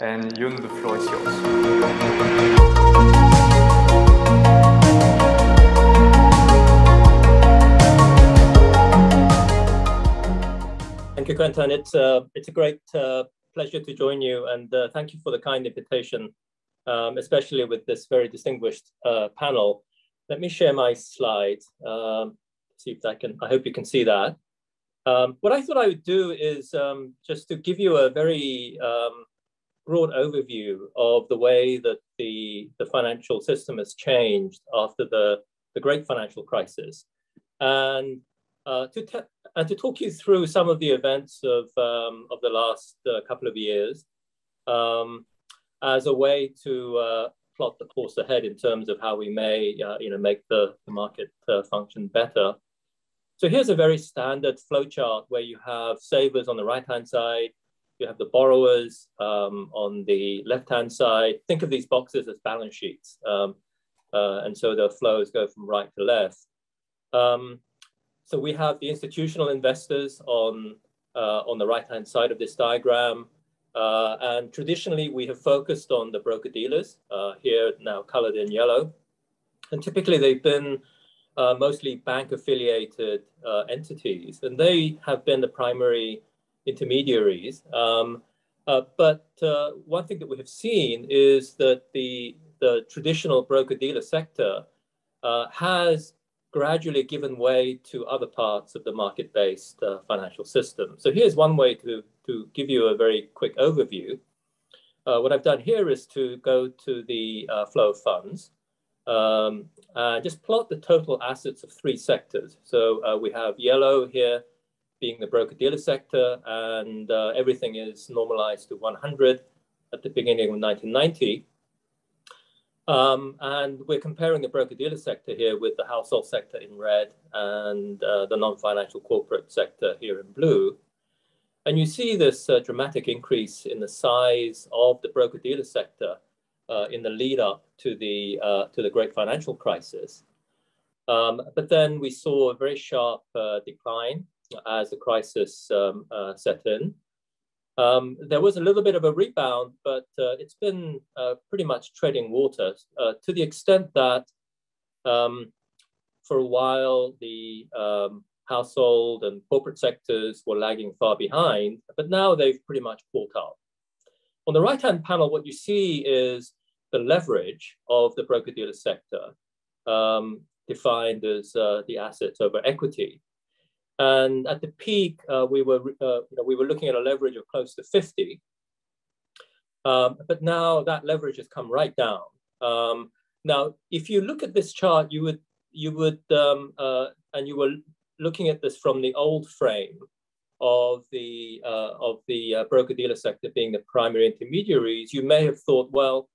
And Hyun, the floor is yours. Thank you, Quentin. It's a great pleasure to join you, and thank you for the kind invitation, especially with this very distinguished panel. Let me share my slides. See if I can. I hope you can see that. What I thought I would do is just to give you a very broad overview of the way that the financial system has changed after the great financial crisis, and to talk you through some of the events of the last couple of years as a way to plot the course ahead in terms of how we may make the market function better. So here's a very standard flowchart where you have savers on the right-hand side, you have the borrowers on the left-hand side. Think of these boxes as balance sheets, and so the flows go from right to left. So we have the institutional investors on the right-hand side of this diagram. And traditionally, we have focused on the broker-dealers, here now colored in yellow. And typically, they've been mostly bank-affiliated entities, and they have been the primary intermediaries. But one thing that we have seen is that the traditional broker-dealer sector has gradually given way to other parts of the market-based financial system. So here's one way to give you a very quick overview. What I've done here is to go to the flow of funds and just plot the total assets of three sectors. So we have yellow here being the broker-dealer sector, and everything is normalized to 100 at the beginning of 1990. And we're comparing the broker-dealer sector here with the household sector in red and the non-financial corporate sector here in blue. And you see this dramatic increase in the size of the broker-dealer sector in the lead up to the great financial crisis. But then we saw a very sharp decline as the crisis set in. There was a little bit of a rebound, but it's been pretty much treading water to the extent that for a while the household and corporate sectors were lagging far behind, but now they've pretty much caught up. On the right-hand panel, what you see is the leverage of the broker-dealer sector, defined as the assets over equity. And at the peak, we were looking at a leverage of close to 50. But now that leverage has come right down. Now, if you look at this chart, you were looking at this from the old frame of the broker-dealer sector being the primary intermediaries. You may have thought, well,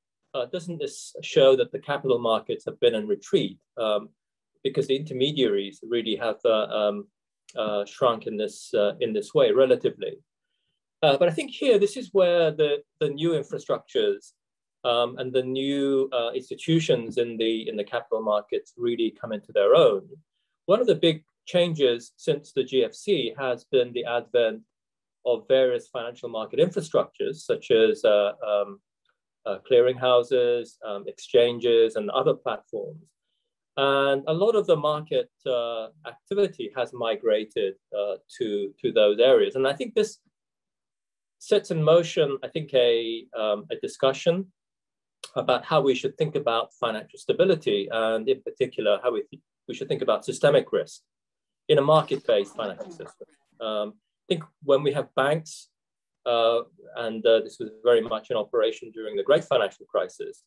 doesn't this show that the capital markets have been in retreat because the intermediaries really have shrunk in this way relatively. But I think here, this is where the new infrastructures and the new institutions in the capital markets really come into their own. One of the big changes since the GFC has been the advent of various financial market infrastructures, such as clearinghouses, exchanges, and other platforms. And a lot of the market activity has migrated to those areas. And I think this sets in motion, I think, a discussion about how we should think about financial stability, and in particular, how we should think about systemic risk in a market-based financial system. I think when we have banks, and this was very much in operation during the great financial crisis,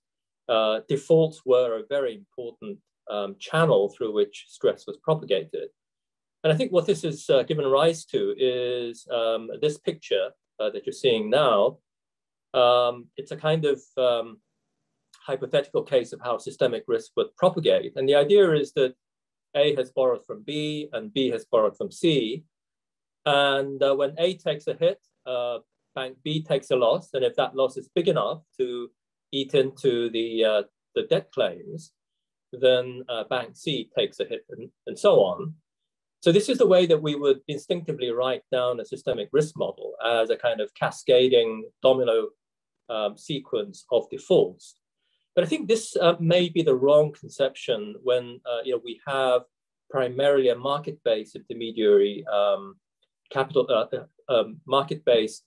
defaults were a very important channel through which stress was propagated. And I think what this has given rise to is this picture that you're seeing now. It's a kind of hypothetical case of how systemic risk would propagate. And the idea is that A has borrowed from B and B has borrowed from C. And when A takes a hit, bank B takes a loss. And if that loss is big enough to eat into the debt claims, then bank C takes a hit, and so on. So this is the way that we would instinctively write down a systemic risk model as a kind of cascading domino sequence of defaults. But I think this may be the wrong conception when we have primarily a market-based intermediary market-based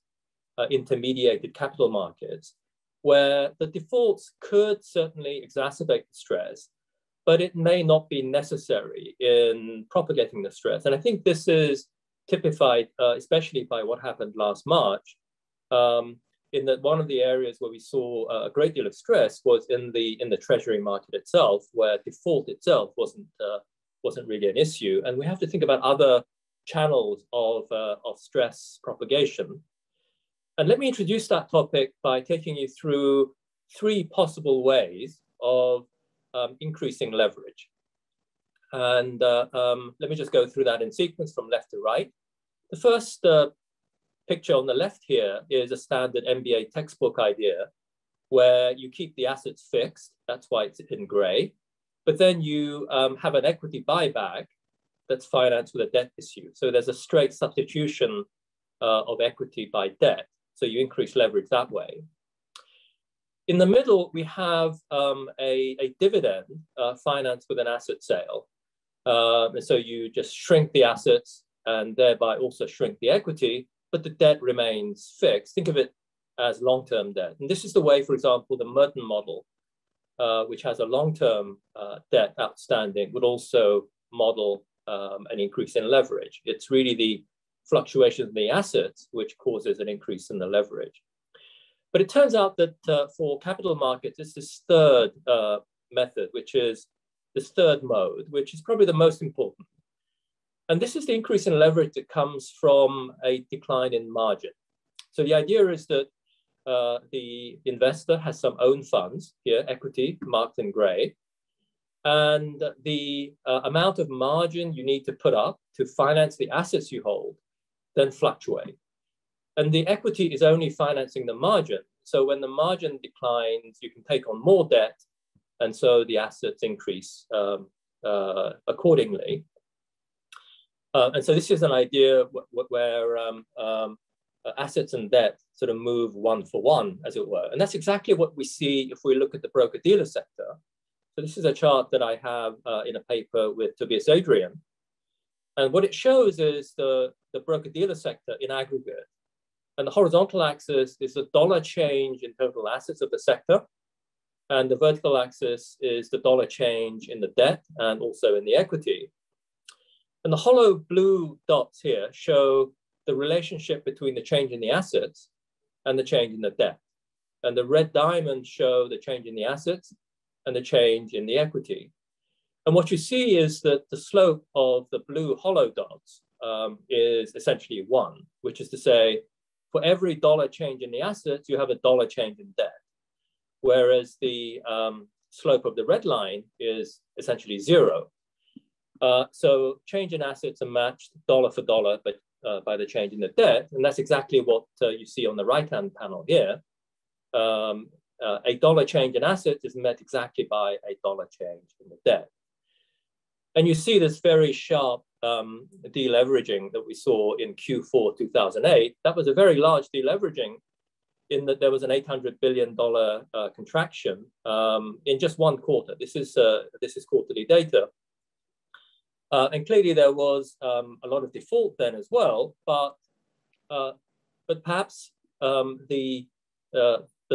intermediated capital markets, where the defaults could certainly exacerbate the stress, but it may not be necessary in propagating the stress. And I think this is typified, especially by what happened last March, in that one of the areas where we saw a great deal of stress was in the treasury market itself, where default itself wasn't really an issue. And we have to think about other channels of stress propagation. And let me introduce that topic by taking you through three possible ways of increasing leverage. And let me just go through that in sequence from left to right. The first picture on the left here is a standard MBA textbook idea where you keep the assets fixed. That's why it's in gray. But then you have an equity buyback that's financed with a debt issue. So there's a straight substitution of equity by debt. So you increase leverage that way. In the middle, we have a dividend financed with an asset sale. And so you just shrink the assets and thereby also shrink the equity, but the debt remains fixed. Think of it as long-term debt. And this is the way, for example, the Merton model, which has a long-term debt outstanding, would also model an increase in leverage. It's really the fluctuations in the assets which causes an increase in the leverage. But it turns out that for capital markets, it's this third method, which is this third mode, which is probably the most important. And this is the increase in leverage that comes from a decline in margin. So the idea is that the investor has some own funds here, equity marked in gray, and the amount of margin you need to put up to finance the assets you hold then fluctuate. And the equity is only financing the margin. So when the margin declines, you can take on more debt, and so the assets increase accordingly. And so this is an idea where assets and debt sort of move one for one, as it were. And that's exactly what we see if we look at the broker-dealer sector. So this is a chart that I have in a paper with Tobias Adrian. And what it shows is the broker-dealer sector in aggregate. And the horizontal axis is the dollar change in total assets of the sector. And the vertical axis is the dollar change in the debt and also in the equity. And the hollow blue dots here show the relationship between the change in the assets and the change in the debt. And the red diamonds show the change in the assets and the change in the equity. And what you see is that the slope of the blue hollow dots is essentially 1, which is to say, for every dollar change in the assets, you have a dollar change in debt. Whereas the slope of the red line is essentially 0. So change in assets are matched dollar for dollar, but by the change in the debt. And that's exactly what you see on the right-hand panel here. A dollar change in assets is met exactly by a dollar change in the debt. And you see this very sharp deleveraging that we saw in Q4 2008. That was a very large deleveraging in that there was an $800 billion contraction in just one quarter. This is quarterly data. And clearly there was a lot of default then as well, but perhaps the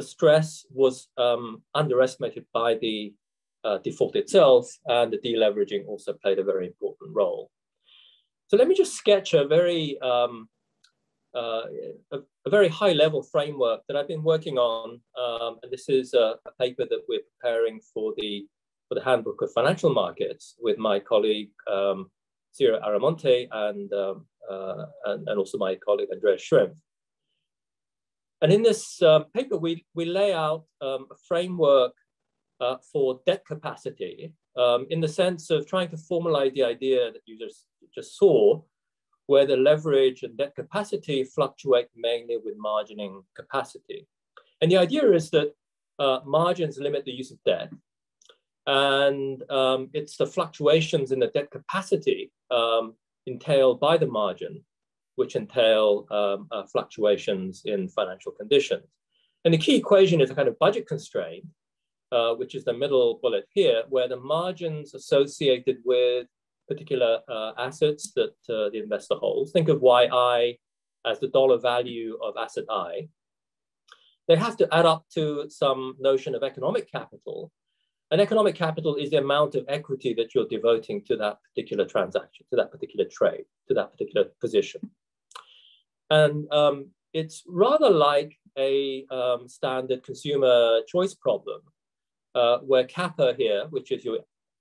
stress was underestimated by the default itself, and the deleveraging also played a very important role. So let me just sketch a very high-level framework that I've been working on, and this is a paper that we're preparing for the Handbook of Financial Markets with my colleague Ciro Aramonte and also my colleague Andreas Schrimpf. And in this paper, we lay out a framework for debt capacity in the sense of trying to formalize the idea that you just saw, where the leverage and debt capacity fluctuate mainly with margining capacity. And the idea is that margins limit the use of debt, and it's the fluctuations in the debt capacity entailed by the margin, which entail fluctuations in financial conditions. And the key equation is a kind of budget constraint, which is the middle bullet here, where the margins associated with particular assets that the investor holds, think of YI as the dollar value of asset I, they have to add up to some notion of economic capital. And economic capital is the amount of equity that you're devoting to that particular transaction, to that particular trade, to that particular position. And it's rather like a standard consumer choice problem, where kappa here, which is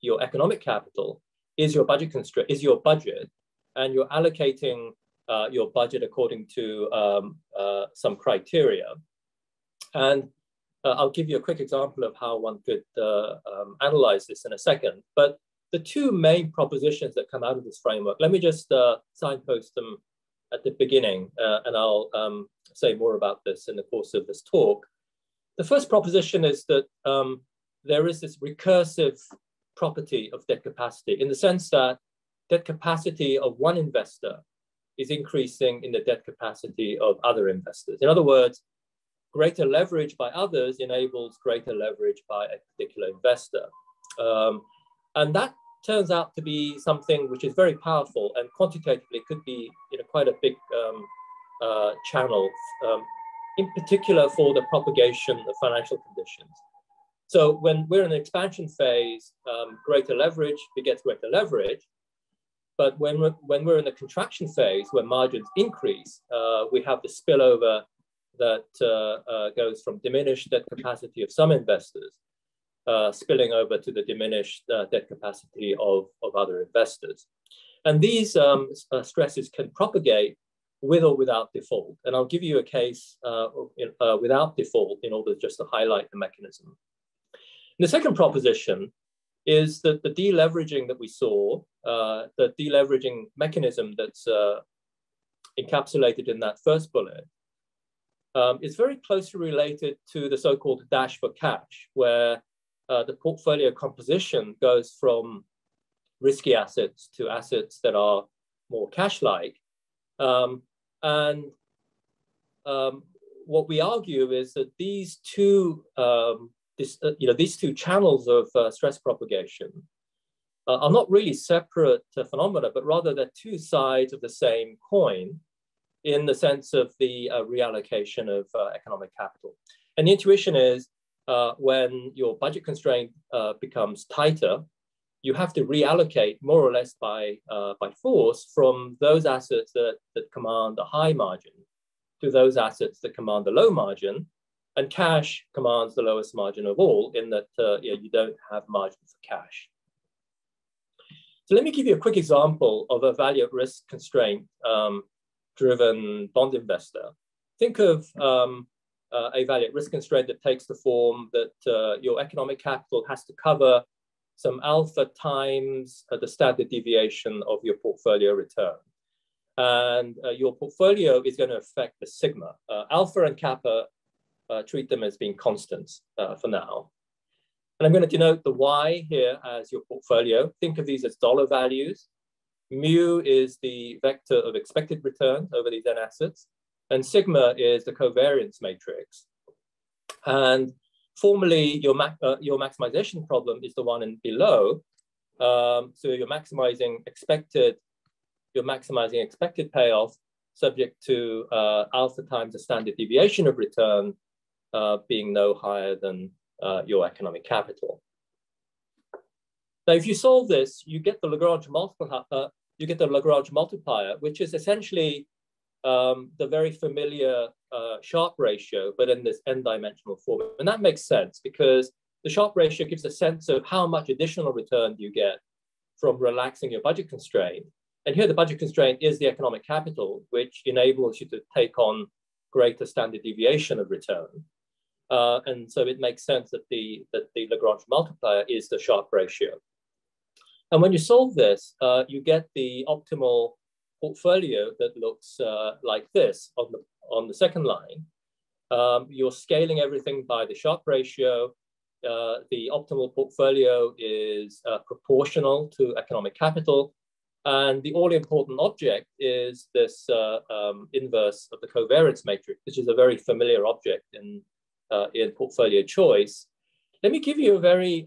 your economic capital, is your budget constraint, is your budget, and you're allocating your budget according to some criteria. And I'll give you a quick example of how one could analyze this in a second. But the two main propositions that come out of this framework, let me just signpost them at the beginning, and I'll say more about this in the course of this talk. The first proposition is that there is this recursive property of debt capacity in the sense that debt capacity of one investor is increasing in the debt capacity of other investors. In other words, greater leverage by others enables greater leverage by a particular investor. And that turns out to be something which is very powerful and quantitatively could be quite a big channel, in particular for the propagation of financial conditions. So when we're in an expansion phase, greater leverage begets greater leverage. But when we're in the contraction phase, where margins increase, we have the spillover that goes from diminished debt capacity of some investors, spilling over to the diminished debt capacity of other investors. And these stresses can propagate with or without default. And I'll give you a case without default in order just to highlight the mechanism. And the second proposition is that the deleveraging that we saw, the deleveraging mechanism that's encapsulated in that first bullet, is very closely related to the so-called dash for cash, where the portfolio composition goes from risky assets to assets that are more cash-like. What we argue is that these two these two channels of stress propagation are not really separate phenomena, but rather they're two sides of the same coin in the sense of the reallocation of economic capital. And the intuition is when your budget constraint becomes tighter, you have to reallocate more or less by force from those assets that command a high margin to those assets that command a low margin. And cash commands the lowest margin of all in that you don't have margin for cash. So let me give you a quick example of a value at risk constraint driven bond investor. Think of a value at risk constraint that takes the form that your economic capital has to cover some alpha times the standard deviation of your portfolio return. And your portfolio is going to affect the sigma. Alpha and kappa treat them as being constants for now. And I'm going to denote the Y here as your portfolio. Think of these as dollar values. Mu is the vector of expected return over these N assets. And sigma is the covariance matrix. And formally, your maximization problem is the one in below. So you're maximizing expected payoff subject to alpha times the standard deviation of return being no higher than your economic capital. Now, if you solve this, you get the Lagrange multiplier, which is essentially the very familiar Sharpe ratio, but in this n-dimensional form. And that makes sense because the Sharpe ratio gives a sense of how much additional return you get from relaxing your budget constraint. And here the budget constraint is the economic capital, which enables you to take on greater standard deviation of return. And so it makes sense that the Lagrange multiplier is the Sharpe ratio. And when you solve this, you get the optimal portfolio that looks like this on the second line. You're scaling everything by the Sharpe ratio. The optimal portfolio is proportional to economic capital. And the all-important object is this inverse of the covariance matrix, which is a very familiar object in in portfolio choice. Let me give you a very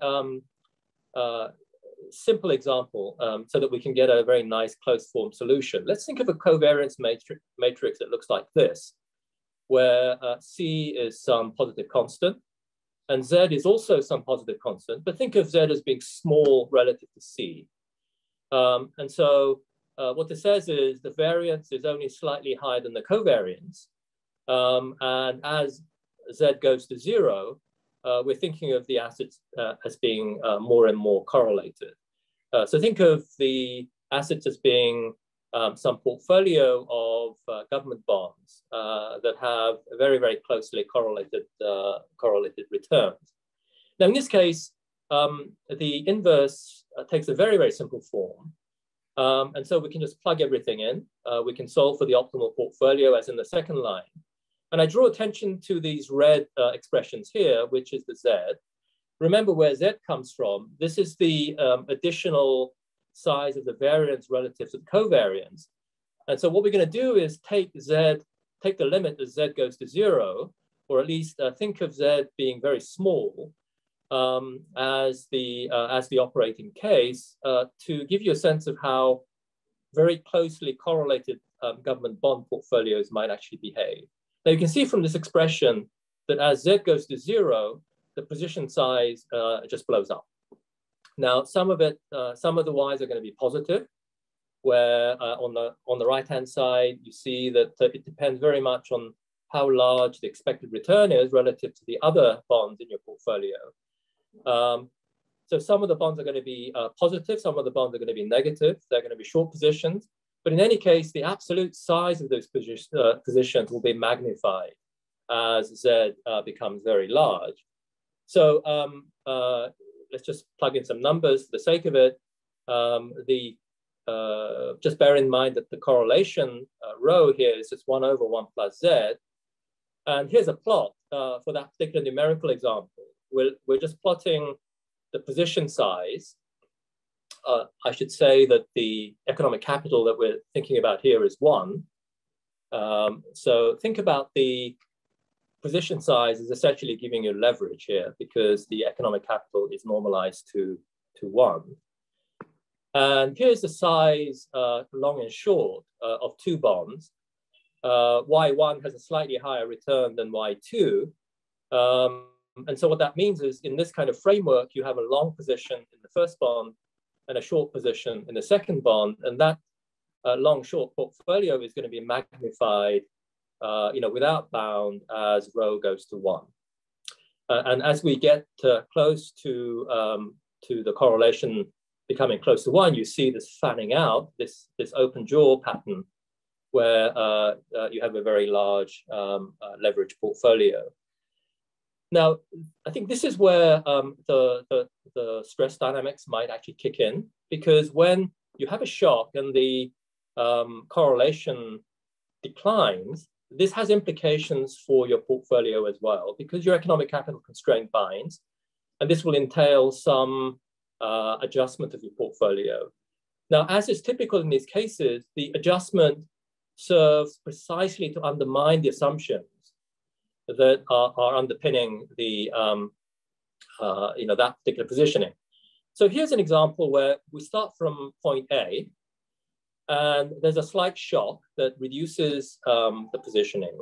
simple example so that we can get a very nice closed form solution. Let's think of a covariance matrix that looks like this, where C is some positive constant and Z is also some positive constant, but think of Z as being small relative to C. And so what this says is the variance is only slightly higher than the covariance. And as Z goes to 0, we're thinking of the assets as being more and more correlated. So think of the assets as being some portfolio of government bonds that have very, very closely correlated returns. Now, in this case, the inverse takes a very, very simple form. And so we can just plug everything in. We can solve for the optimal portfolio as in the second line. And I draw attention to these red expressions here, which is the Z. Remember where Z comes from. This is the additional size of the variance relative to the covariance. And so what we're going to do is take the limit as Z goes to 0, or at least think of Z being very small as the operating case to give you a sense of how very closely correlated government bond portfolios might actually behave. Now you can see from this expression that as Z goes to 0, the position size just blows up. Now some of the Y's are going to be positive, where on the right-hand side, you see that it depends very much on how large the expected return is relative to the other bonds in your portfolio. So some of the bonds are going to be positive, some of the bonds are going to be negative, they're going to be short positions. But in any case, the absolute size of those positions will be magnified as Z becomes very large. So let's just plug in some numbers for the sake of it. Just bear in mind that the correlation row here is just 1 over 1 plus Z. And here's a plot for that particular numerical example. We're just plotting the position size. I should say that the economic capital that we're thinking about here is 1. So think about the position size is essentially giving you leverage here because the economic capital is normalized to 1. And here's the size, long and short, of 2 bonds. Y1 has a slightly higher return than Y2. And so what that means is in this kind of framework, you have a long position in the first bond and a short position in the second bond. And that long-short portfolio is going to be magnified without bound as rho goes to 1. And as we get close to the correlation becoming close to 1, you see this fanning out, this open jaw pattern where you have a very large leverage portfolio. Now, I think this is where the stress dynamics might actually kick in, because when you have a shock and the correlation declines, this has implications for your portfolio as well, because your economic capital constraint binds, and this will entail some adjustment of your portfolio. Now, as is typical in these cases, the adjustment serves precisely to undermine the assumptions that are underpinning the that particular positioning. So here's an example where we start from point A, and there's a slight shock that reduces the positioning.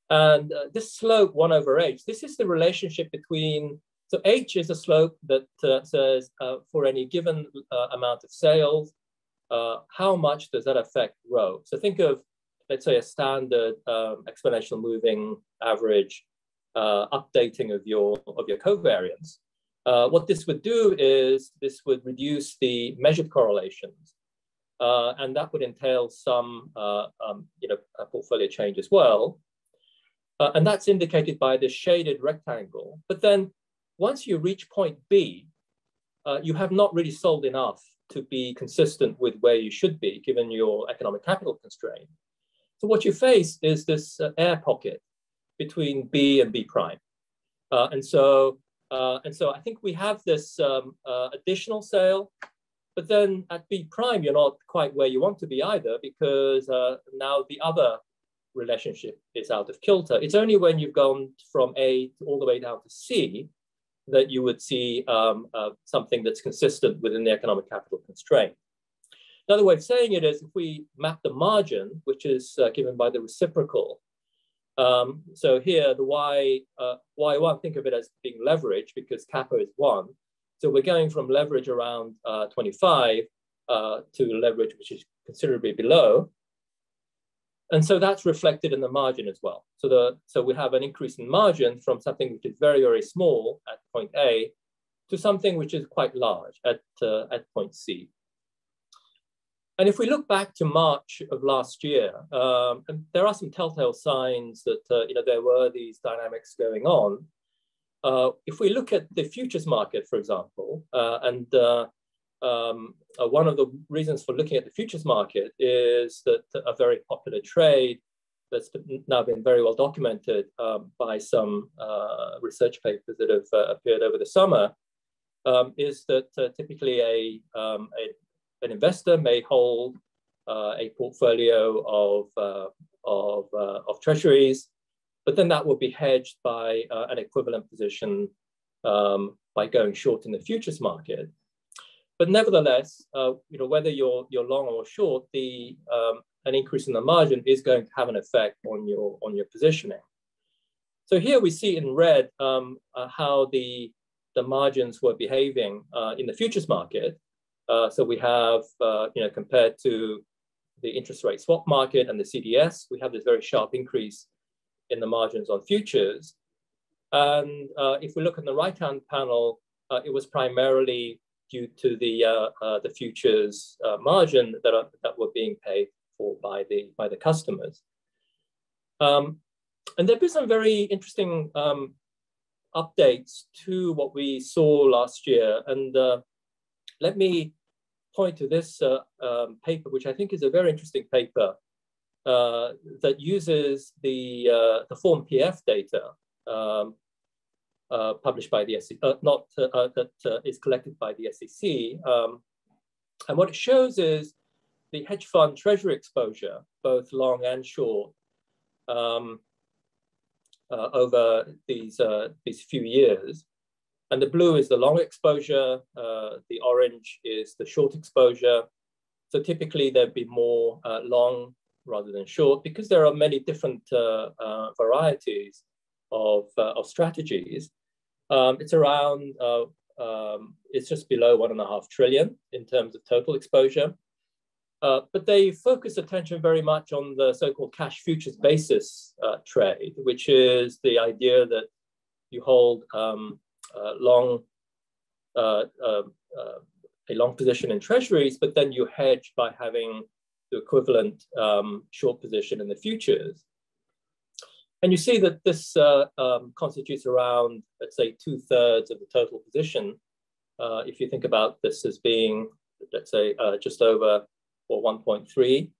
And this slope 1 over h, this is the relationship between, so h is a slope that says for any given amount of sales, how much does that affect rho? So think of, let's say, a standard exponential moving average updating of your covariance. What this would do is this would reduce the measured correlations, and that would entail some portfolio change as well. And that's indicated by this shaded rectangle. But then once you reach point B, you have not really sold enough to be consistent with where you should be given your economic capital constraint. So what you face is this air pocket between B and B prime. And so I think we have this additional sale, but then at B prime, you're not quite where you want to be either, because now the other relationship is out of kilter. It's only when you've gone from A all the way down to C that you would see something that's consistent within the economic capital constraint. Another way of saying it is if we map the margin, which is given by the reciprocal. So here, the Y1, think of it as being leverage because kappa is 1. So we're going from leverage around 25 to leverage which is considerably below. And so that's reflected in the margin as well. So we have an increase in margin from something which is very, very small at point A to something which is quite large at point C. And if we look back to March of last year, and there are some telltale signs that there were these dynamics going on. If we look at the futures market, for example, one of the reasons for looking at the futures market is that a very popular trade that's now been very well documented by some research papers that have appeared over the summer is that typically an investor may hold a portfolio of treasuries, but then that will be hedged by an equivalent position by going short in the futures market. But nevertheless, whether you're long or short, an increase in the margin is going to have an effect on your positioning. So here we see in red how the margins were behaving in the futures market. So we have, compared to the interest rate swap market and the CDS, we have this very sharp increase in the margins on futures. And if we look in the right-hand panel, it was primarily due to the futures margin that were being paid for by the customers. And there have been some very interesting updates to what we saw last year. And let me point to this paper, which I think is a very interesting paper that uses the form PF data published by the SEC, that is collected by the SEC. And what it shows is the hedge fund treasury exposure, both long and short, over these few years. And the blue is the long exposure, the orange is the short exposure. So typically there'd be more long rather than short because there are many different varieties of strategies. It's around, it's just below 1.5 trillion in terms of total exposure. But they focus attention very much on the so-called cash futures basis trade, which is the idea that you hold a long position in treasuries, but then you hedge by having the equivalent short position in the futures. And you see that this constitutes around, let's say, 2/3 of the total position. If you think about this as being, let's say, just over 1.3.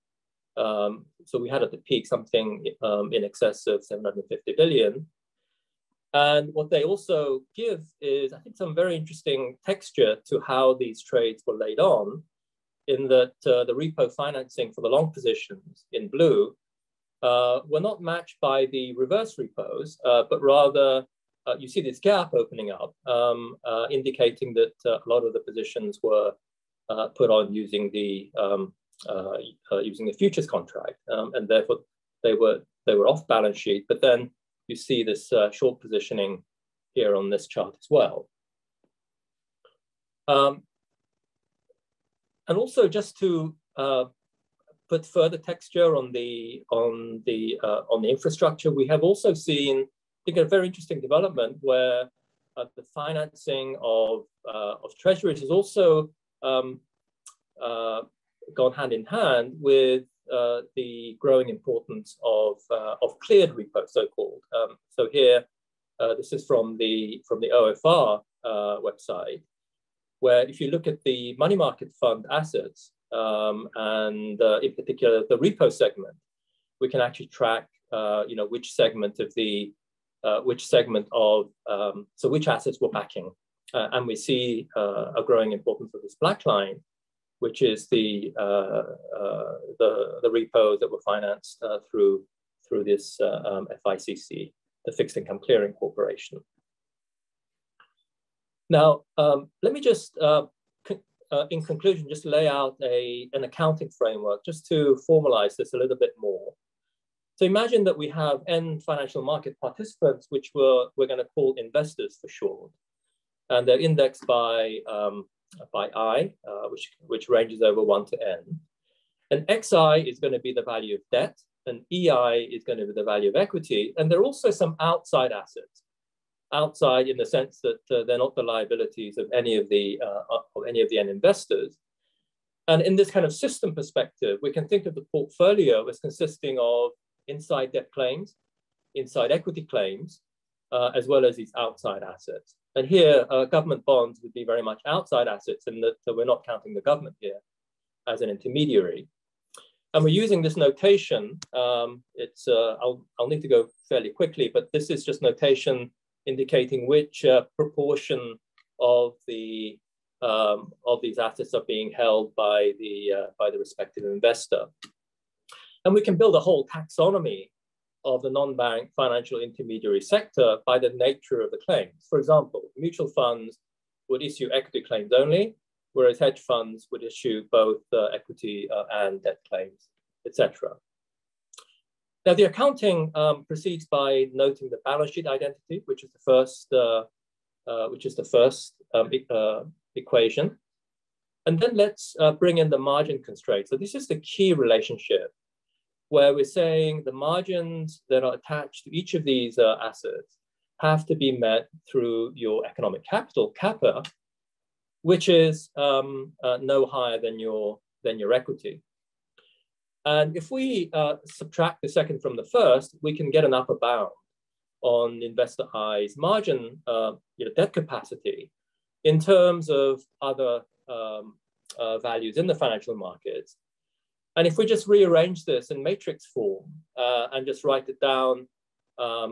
So we had at the peak something in excess of 750 billion. And what they also give is, I think, some very interesting texture to how these trades were laid on, in that the repo financing for the long positions in blue were not matched by the reverse repos, but rather you see this gap opening up, indicating that a lot of the positions were put on using the futures contract, and therefore they were off balance sheet. But then you see this short positioning here on this chart as well. And also, just to put further texture on the infrastructure, we have also seen, I think, a very interesting development where the financing of treasuries has also gone hand in hand with the growing importance of cleared repo, so-called. So here, this is from the OFR website, where if you look at the money market fund assets, and in particular the repo segment, we can actually track, which segment of so which assets we're backing, and we see a growing importance of this black line, which is the repos that were financed through this FICC, the Fixed Income Clearing Corporation. Now, let me just, in conclusion, just lay out an accounting framework just to formalize this a little bit more. So imagine that we have N financial market participants, which we're going to call investors for short, and they're indexed by I, which ranges over 1 to N. And XI is going to be the value of debt, and EI is going to be the value of equity. And there are also some outside assets, outside in the sense that they're not the liabilities of any of the N investors. And in this kind of system perspective, we can think of the portfolio as consisting of inside debt claims, inside equity claims, as well as these outside assets. And here, government bonds would be very much outside assets in that we're not counting the government here as an intermediary. And we're using this notation. I'll need to go fairly quickly, but this is just notation indicating which proportion of these assets are being held by the respective investor. And we can build a whole taxonomy of the non-bank financial intermediary sector by the nature of the claims. For example, mutual funds would issue equity claims only, whereas hedge funds would issue both equity and debt claims, etc. Now, the accounting proceeds by noting the balance sheet identity, which is the first equation. And then let's bring in the margin constraint. So this is the key relationship where we're saying the margins that are attached to each of these assets have to be met through your economic capital, kappa, which is no higher than your equity. And if we subtract the second from the first, we can get an upper bound on investor I's margin debt capacity in terms of other values in the financial markets. And if we just rearrange this in matrix form and just write it down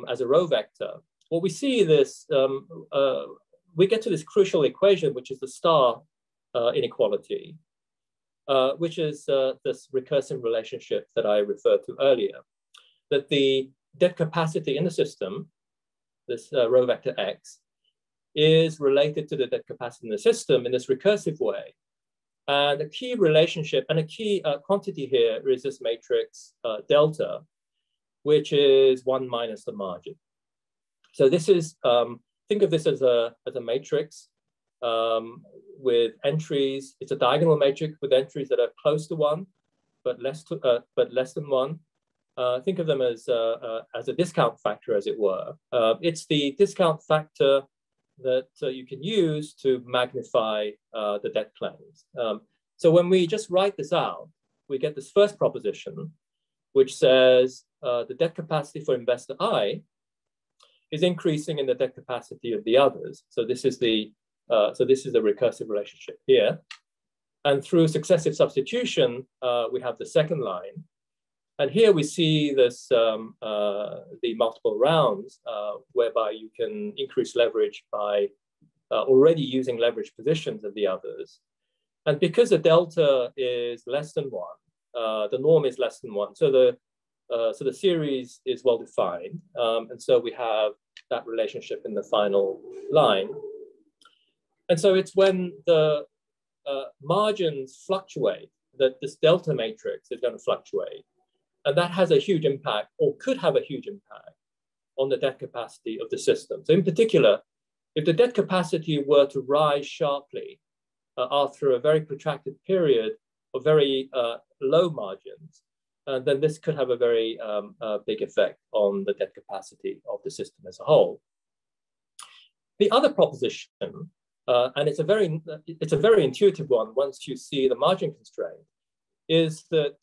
as a row vector, what we see is we get to this crucial equation, which is the star inequality, which is this recursive relationship that I referred to earlier, that the debt capacity in the system, this row vector X, is related to the debt capacity in the system in this recursive way. And a key relationship and a key quantity here is this matrix delta, which is 1 minus the margin. So this is, think of this as a matrix with entries. It's a diagonal matrix with entries that are close to 1, but less than 1. Think of them as a discount factor, as it were. It's the discount factor that you can use to magnify the debt claims. So when we just write this out, we get this first proposition, which says the debt capacity for investor I is increasing in the debt capacity of the others. So this is the recursive relationship here. And through successive substitution, we have the second line. And here we see this, the multiple rounds, whereby you can increase leverage by already using leverage positions of the others. And because the delta is less than 1, the norm is less than 1. So the series is well defined. And so we have that relationship in the final line. And so it's when the margins fluctuate that this delta matrix is going to fluctuate. And that has a huge impact, or could have a huge impact, on the debt capacity of the system. So in particular, if the debt capacity were to rise sharply after a very protracted period of very low margins, then this could have a very big effect on the debt capacity of the system as a whole. The other proposition, and it's a very intuitive one once you see the margin constraint, is that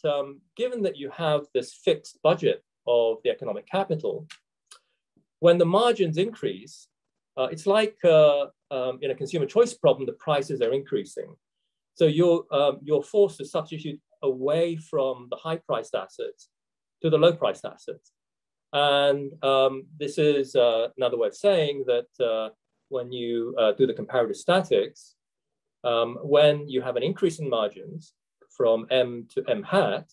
given that you have this fixed budget of the economic capital, when the margins increase, it's like in a consumer choice problem, the prices are increasing. So you're forced to substitute away from the high-priced assets to the low-priced assets. And this is another way of saying that when you do the comparative statics, when you have an increase in margins from M to M hat,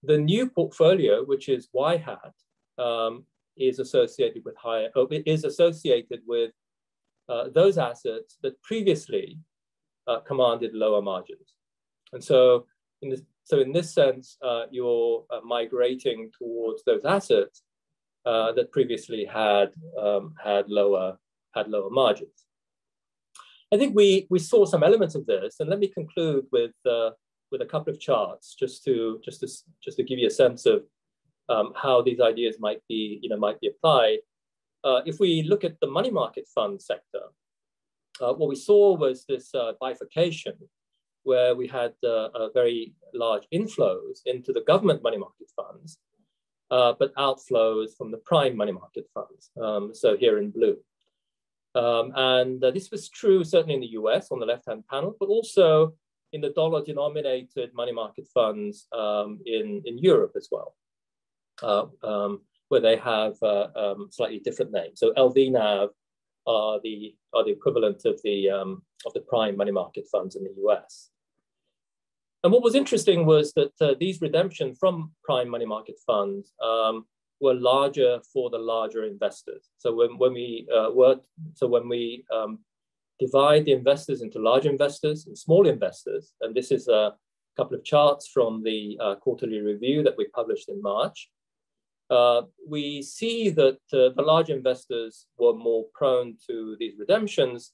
The new portfolio, which is Y hat, is associated with those assets that previously commanded lower margins. And so in this sense, you're migrating towards those assets that previously had lower margins. I think we saw some elements of this, and let me conclude with a couple of charts just to give you a sense of how these ideas might be applied. If we look at the money market fund sector, what we saw was this bifurcation where we had very large inflows into the government money market funds, but outflows from the prime money market funds, so here in blue. And this was true certainly in the US on the left-hand panel, but also in the dollar-denominated money market funds in Europe as well, where they have slightly different names. So LVNAV are the equivalent of the prime money market funds in the US. And what was interesting was that these redemptions from prime money market funds were larger for the larger investors. So when we divide the investors into large investors and small investors, and this is a couple of charts from the quarterly review that we published in March, we see that the large investors were more prone to these redemptions,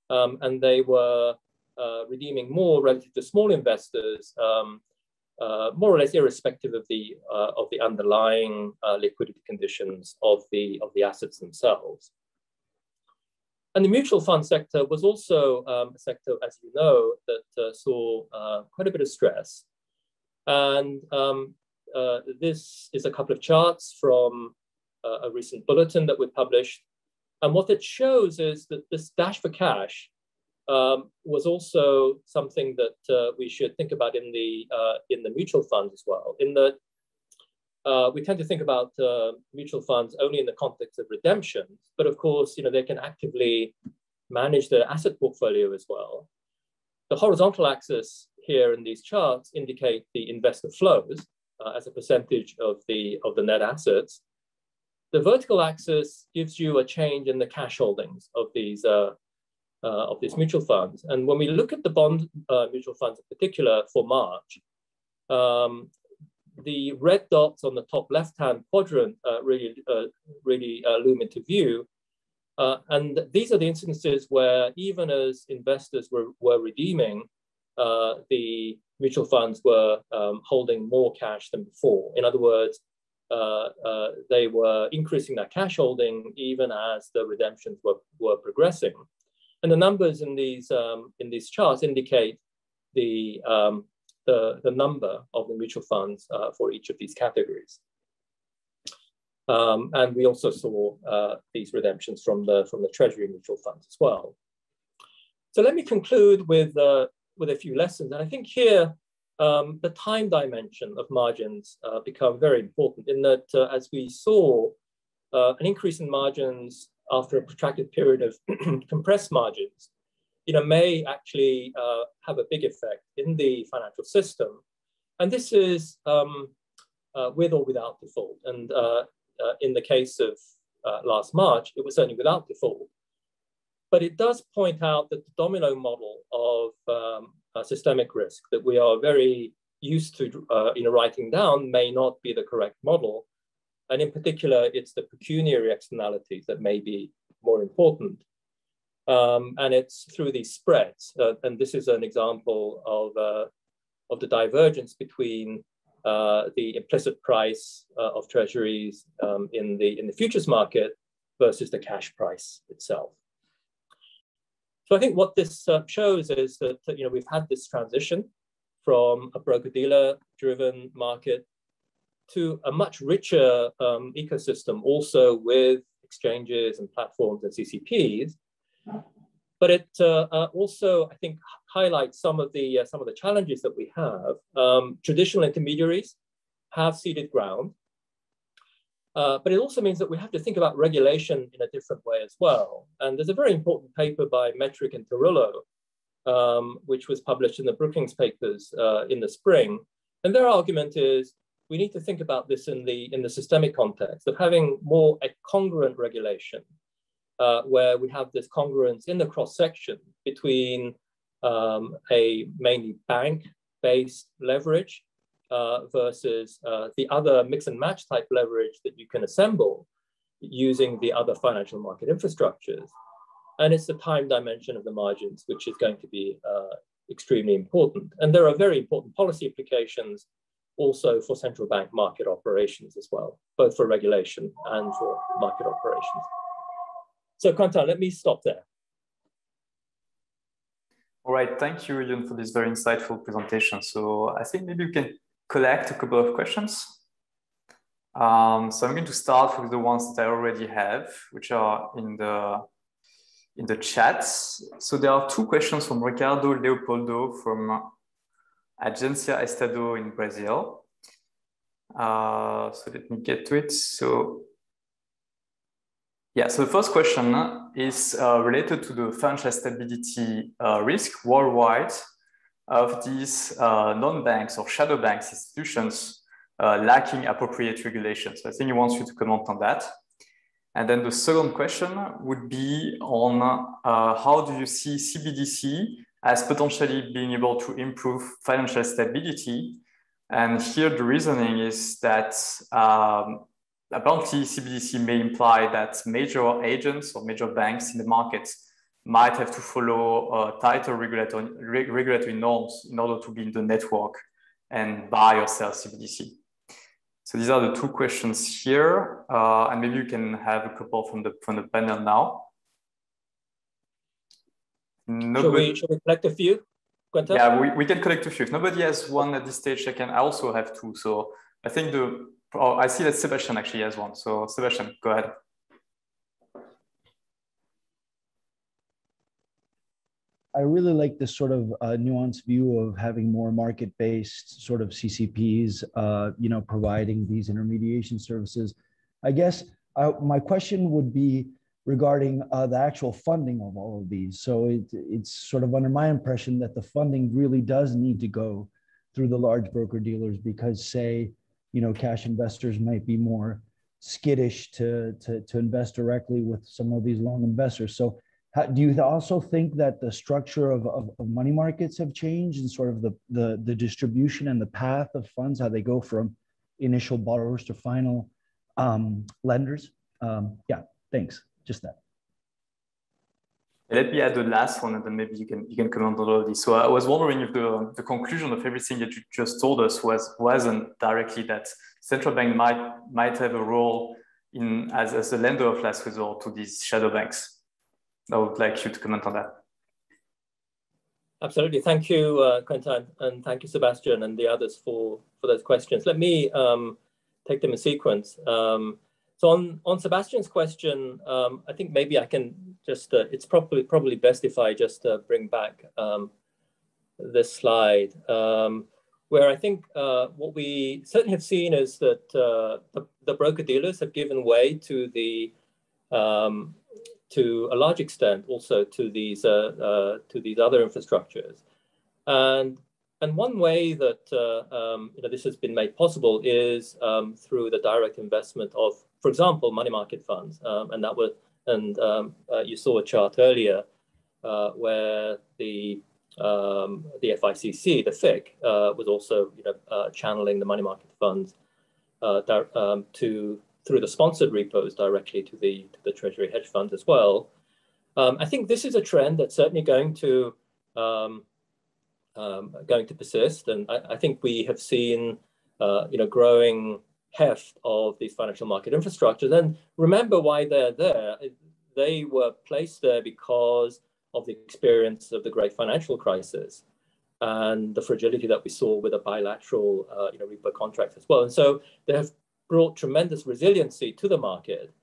and they were redeeming more relative to small investors, more or less irrespective of the underlying liquidity conditions of the assets themselves. And the mutual fund sector was also a sector, as you know, that saw quite a bit of stress. And this is a couple of charts from a recent bulletin that we published. And what it shows is that this dash for cash was also something that we should think about in the mutual funds as well, in that we tend to think about mutual funds only in the context of redemptions, but of course, they can actively manage their asset portfolio as well. The horizontal axis here in these charts indicate the investor flows as a percentage of the net assets. The vertical axis gives you a change in the cash holdings of these mutual funds. And when we look at the bond mutual funds in particular for March, the red dots on the top left-hand quadrant really loom into view. And these are the instances where even as investors were redeeming, the mutual funds were holding more cash than before. In other words, they were increasing their cash holding even as the redemptions were progressing. And the numbers in these charts indicate the number of the mutual funds for each of these categories. And we also saw these redemptions from the Treasury mutual funds as well. So let me conclude with a few lessons. And I think here, the time dimension of margins become very important in that as we saw an increase in margins after a protracted period of compressed margins, may actually have a big effect in the financial system. And this is with or without default. And in the case of last March, it was certainly without default. But it does point out that the domino model of systemic risk that we are very used to writing down may not be the correct model. And in particular, it's the pecuniary externalities that may be more important. And it's through these spreads. And this is an example of the divergence between the implicit price of treasuries in the futures market versus the cash price itself. So I think what this shows is that we've had this transition from a broker-dealer driven market to a much richer ecosystem, also with exchanges and platforms and CCPs. But it also, I think, highlights some of the challenges that we have. Traditional intermediaries have ceded ground, but it also means that we have to think about regulation in a different way as well. And there's a very important paper by Metric and Tarullo, which was published in the Brookings papers in the spring. And their argument is we need to think about this in the systemic context of having more a congruent regulation, where we have this congruence in the cross-section between a mainly bank-based leverage versus the other mix and match type leverage that you can assemble using the other financial market infrastructures. And it's the time dimension of the margins, which is going to be extremely important. And there are very important policy implications also for central bank market operations as well, both for regulation and for market operations. So Quentin, let me stop there. All right, thank you, Hyun, for this very insightful presentation. So I think maybe we can collect a couple of questions. So I'm going to start with the ones that I already have, which are in the chat. So there are two questions from Ricardo Leopoldo from Agência Estado in Brazil. So let me get to it. So yeah, so the first question is related to the financial stability risk worldwide of these non-banks or shadow banks institutions lacking appropriate regulations. So I think he wants you to comment on that. And then the second question would be on how do you see CBDC as potentially being able to improve financial stability? And here the reasoning is that apparently CBDC may imply that major agents or major banks in the market might have to follow tighter regulatory norms in order to be in the network and buy or sell CBDC. So these are the two questions here, and maybe you can have a couple from the panel now. Nobody... Shall we collect a few, Quentin? Yeah, we can collect a few. If nobody has one at this stage, I also have two. So I think I see that Sebastian actually has one. So Sebastian, go ahead. I really like this sort of nuanced view of having more market-based sort of CCPs, providing these intermediation services. I guess my question would be regarding the actual funding of all of these. So it's sort of under my impression that the funding really does need to go through the large broker dealers because, say, cash investors might be more skittish to invest directly with some of these long investors. So do you also think that the structure of money markets have changed and sort of the distribution and the path of funds, how they go from initial borrowers to final lenders? Yeah, thanks. Just that. Let me add the last one, and then maybe you can comment on all of this. So I was wondering if the conclusion of everything that you just told us wasn't directly that central bank might have a role as a lender of last resort to these shadow banks. I would like you to comment on that. Absolutely. Thank you, Quentin, and thank you, Sebastian, and the others for those questions. Let me take them in sequence. So on Sebastian's question, I think maybe I can just, it's probably best if I just bring back this slide, where I think what we certainly have seen is that the broker dealers have given way to to a large extent also to these other infrastructures, and one way that this has been made possible is through the direct investment of, for example, money market funds, you saw a chart earlier where the FICC, the FIC, was also channeling the money market funds through the sponsored repos directly to the Treasury hedge funds as well. I think this is a trend that's certainly going to persist, and I think we have seen growing heft of these financial market infrastructures. And remember why they're there. They were placed there because of the experience of the great financial crisis and the fragility that we saw with the bilateral repo contracts as well. And so they have brought tremendous resiliency to the market.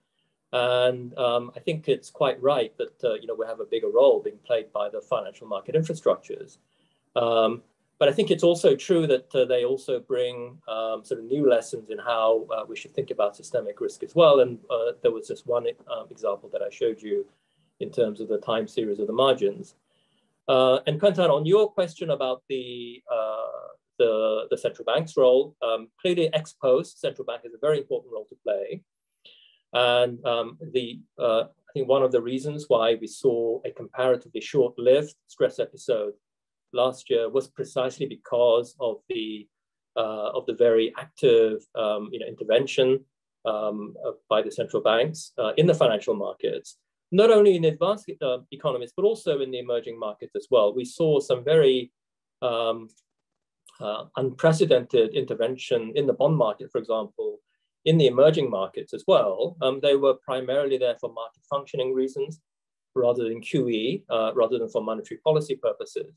And I think it's quite right that we have a bigger role being played by the financial market infrastructures. But I think it's also true that they also bring sort of new lessons in how we should think about systemic risk as well. And there was just one example that I showed you in terms of the time series of the margins. And Quentin, on your question about the the central bank's role. Clearly, ex post, central bank has a very important role to play. And I think one of the reasons why we saw a comparatively short-lived stress episode last year was precisely because of the very active intervention by the central banks in the financial markets, not only in advanced economies, but also in the emerging markets as well. We saw some very unprecedented intervention in the bond market, for example, in the emerging markets as well. They were primarily there for market functioning reasons, rather than QE, rather than for monetary policy purposes.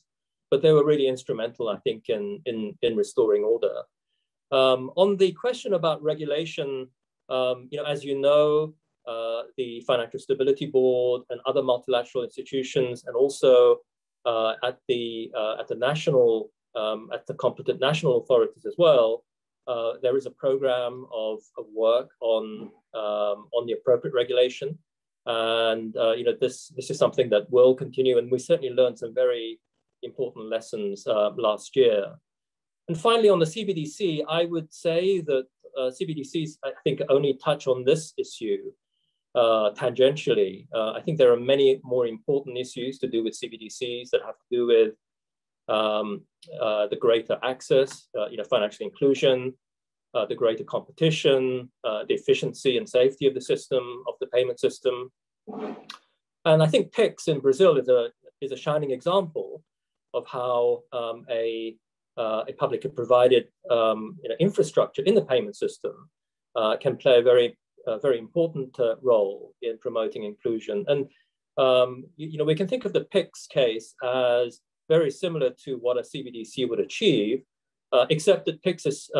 But they were really instrumental, I think, in restoring order. On the question about regulation, as you know, the Financial Stability Board and other multilateral institutions, and also at the competent national authorities as well, there is a program of work on the appropriate regulation, and this is something that will continue, and we certainly learned some very important lessons last year. And finally, on the CBDC, I would say that CBDCs, I think, only touch on this issue tangentially. I think there are many more important issues to do with CBDCs that have to do with the greater access, financial inclusion, the greater competition, the efficiency and safety of the system, of the payment system. And I think PIX in Brazil is a shining example of how a publicly provided infrastructure in the payment system can play a very important role in promoting inclusion. And we can think of the PIX case as very similar to what a CBDC would achieve, except that PIX is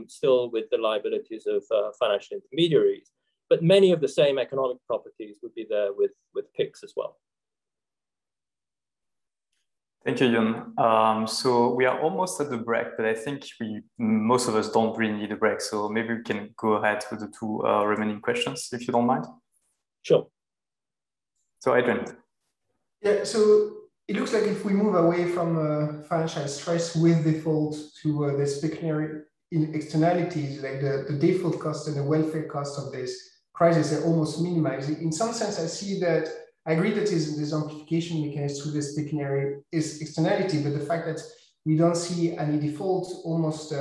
still with the liabilities of financial intermediaries. But many of the same economic properties would be there with PIX as well. Thank you, Hyun. So we are almost at the break, but I think most of us don't really need a break. So maybe we can go ahead with the two remaining questions, if you don't mind. Sure. So Adrian. Yeah, so it looks like if we move away from financial stress with default to this pecuniary externalities, like the default cost and the welfare cost of this crisis are almost minimized. In some sense, I see that I agree that this amplification mechanism through this pecuniary is externality, but the fact that we don't see any default almost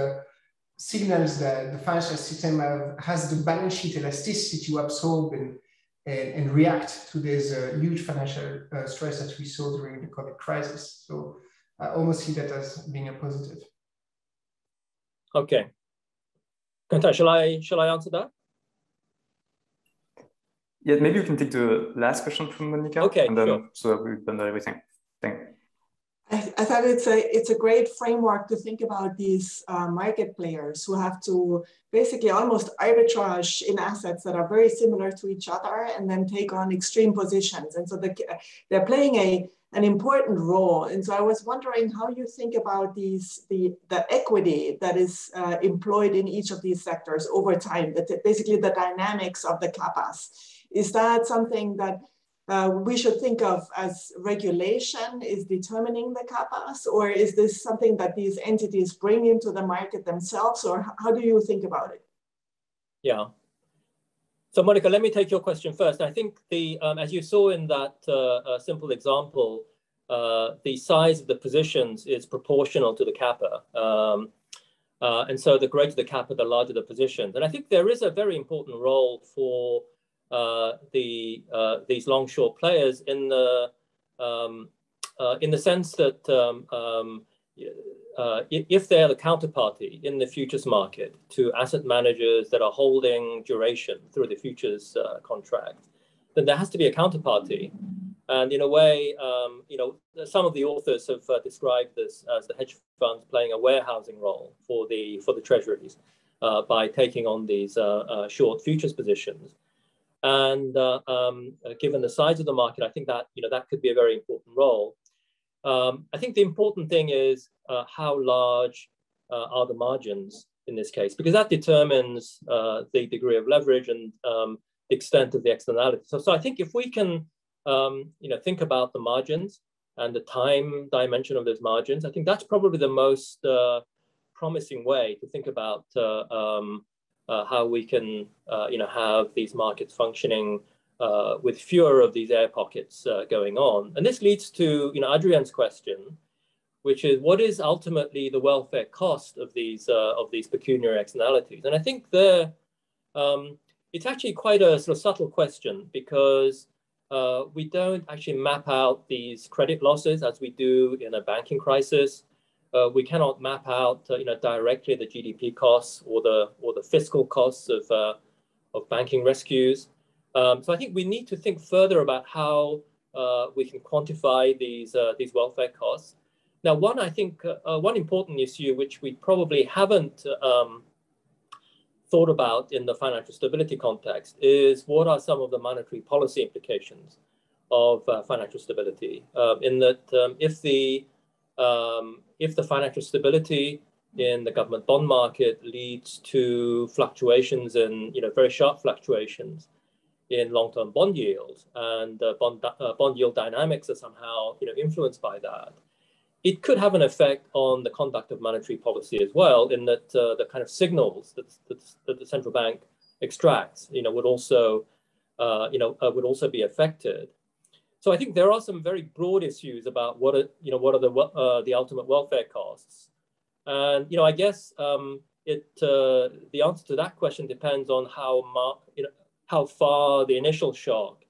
signals that the financial system has the balance sheet elasticity to absorb and react to this huge financial stress that we saw during the COVID crisis. So I almost see that as being a positive. Okay. Quentin, shall I answer that? Yeah, maybe you can take the last question from Monica. Okay, and then, sure. So we've done everything. Thank you. I thought it's a great framework to think about these market players who have to basically almost arbitrage in assets that are very similar to each other and then take on extreme positions. And so they're playing an important role. And so I was wondering how you think about the equity that is employed in each of these sectors over time, basically the dynamics of the capas. Is that something that we should think of as regulation is determining the capas, or is this something that these entities bring into the market themselves, or how do you think about it? Yeah. So Monica, let me take your question first. I think as you saw in that simple example, the size of the positions is proportional to the kappa. And so the greater the kappa, the larger the positions. And I think there is a very important role for these long-short players in the sense that if they're the counterparty in the futures market to asset managers that are holding duration through the futures contract, then there has to be a counterparty. And in a way, some of the authors have described this as the hedge funds playing a warehousing role for the treasuries by taking on these short futures positions. And given the size of the market, I think that that could be a very important role. I think the important thing is how large are the margins in this case, because that determines the degree of leverage and the extent of the externality. So I think if we can think about the margins and the time dimension of those margins, I think that's probably the most promising way to think about how we can have these markets functioning with fewer of these air pockets going on. And this leads to Adrian's question, which is what is ultimately the welfare cost of these pecuniary externalities? And I think it's actually quite a sort of subtle question, because we don't actually map out these credit losses as we do in a banking crisis. We cannot map out directly the GDP costs or the fiscal costs of banking rescues. So I think we need to think further about how we can quantify these welfare costs. Now, one important issue which we probably haven't thought about in the financial stability context is what are some of the monetary policy implications of financial stability? In that, if the financial stability in the government bond market leads to fluctuations in very sharp fluctuations in long-term bond yields, and bond yield dynamics are somehow influenced by that, it could have an effect on the conduct of monetary policy as well, in that the kind of signals that the central bank extracts, would also be affected. So I think there are some very broad issues about what are the ultimate welfare costs, and I guess the answer to that question depends on how far the initial shock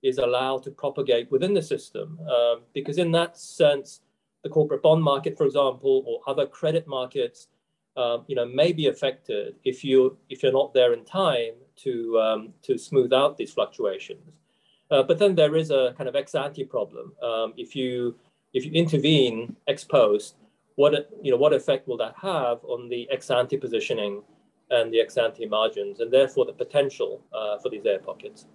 is allowed to propagate within the system, because in that sense, the corporate bond market, for example, or other credit markets, may be affected if you're not there in time to smooth out these fluctuations. But then there is a kind of ex ante problem. If you intervene ex post, what effect will that have on the ex ante positioning and the ex ante margins, and therefore the potential for these air pockets?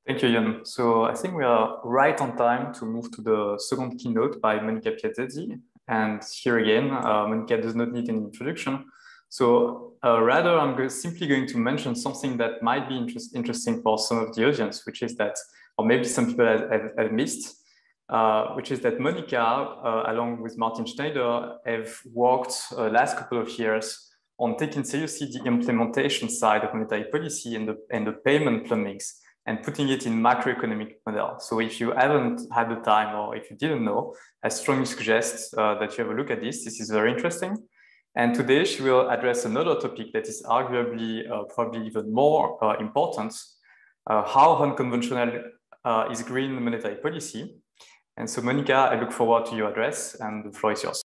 Thank you, Hyun. So I think we are right on time to move to the second keynote by Monica Piazzesi. And here again, Monica does not need an introduction. So rather, I'm simply going to mention something that might be interesting for some of the audience, which is that, or maybe some people have missed, which is that Monica, along with Martin Schneider, have worked last couple of years on taking seriously the implementation side of monetary policy and the payment plumbings, and putting it in macroeconomic model. So if you haven't had the time, or if you didn't know, I strongly suggest that you have a look at this. This is very interesting. And today she will address another topic that is arguably probably even more important, how unconventional is green monetary policy. And so Monica, I look forward to your address, and the floor is yours.